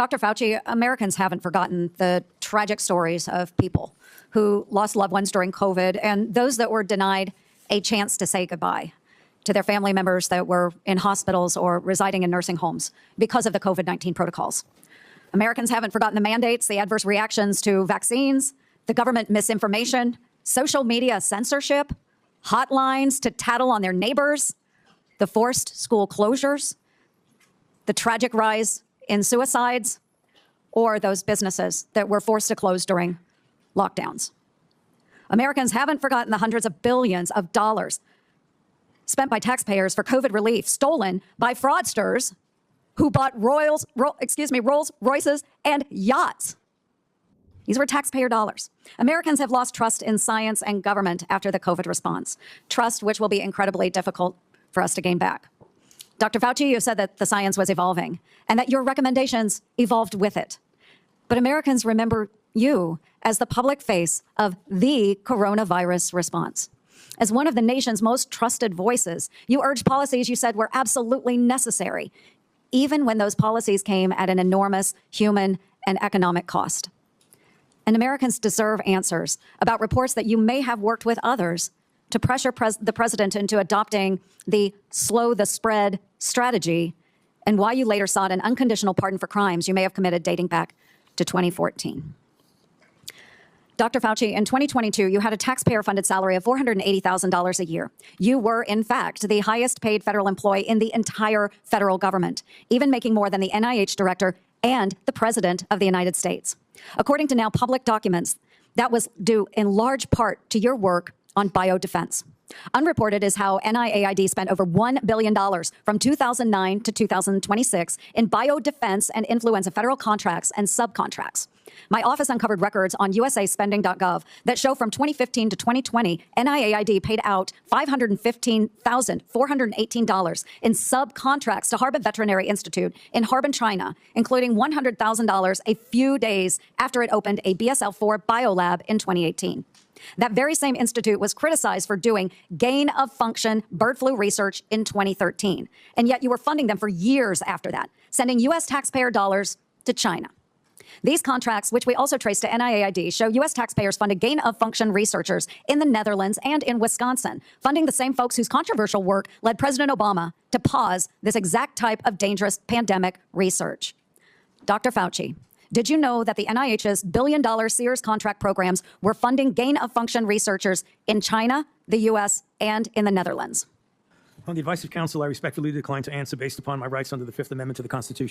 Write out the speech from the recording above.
Dr. Fauci, Americans haven't forgotten the tragic stories of people who lost loved ones during COVID and those that were denied a chance to say goodbye to their family members that were in hospitals or residing in nursing homes because of the COVID-19 protocols. Americans haven't forgotten the mandates, the adverse reactions to vaccines, the government misinformation, social media censorship, hotlines to tattle on their neighbors, the forced school closures, the tragic rise in suicides, or those businesses that were forced to close during lockdowns. Americans haven't forgotten the hundreds of billions of dollars spent by taxpayers for COVID relief, stolen by fraudsters who bought Rolls Royces and yachts. These were taxpayer dollars. Americans have lost trust in science and government after the COVID response, trust which will be incredibly difficult for us to gain back. Dr. Fauci, you said that the science was evolving and that your recommendations evolved with it. But Americans remember you as the public face of the coronavirus response. As one of the nation's most trusted voices, you urged policies you said were absolutely necessary, even when those policies came at an enormous human and economic cost. And Americans deserve answers about reports that you may have worked with others to pressure the president into adopting the slow the spread strategy, and why you later sought an unconditional pardon for crimes you may have committed dating back to 2014. Dr. Fauci, in 2022, you had a taxpayer-funded salary of $480,000 a year. You were, in fact, the highest paid federal employee in the entire federal government, even making more than the NIH director and the president of the United States. According to now public documents, that was due in large part to your work on biodefense. Unreported is how NIAID spent over $1 billion from 2009 to 2026 in biodefense and influenza federal contracts and subcontracts. My office uncovered records on usaspending.gov that show from 2015 to 2020, NIAID paid out $515,418 in subcontracts to Harbin Veterinary Institute in Harbin, China, including $100,000 a few days after it opened a BSL-4 biolab in 2018. That very same institute was criticized for doing gain-of-function bird flu research in 2013, and yet you were funding them for years after that, sending U.S. taxpayer dollars to China. These contracts, which we also trace to NIAID, show U.S. taxpayers funded gain-of-function researchers in the Netherlands and in Wisconsin, funding the same folks whose controversial work led President Obama to pause this exact type of dangerous pandemic research. Dr. Fauci, did you know that the NIH's billion-dollar Sears contract programs were funding gain-of-function researchers in China, the U.S., and in the Netherlands? On the advice of counsel, I respectfully decline to answer based upon my rights under the Fifth Amendment to the Constitution.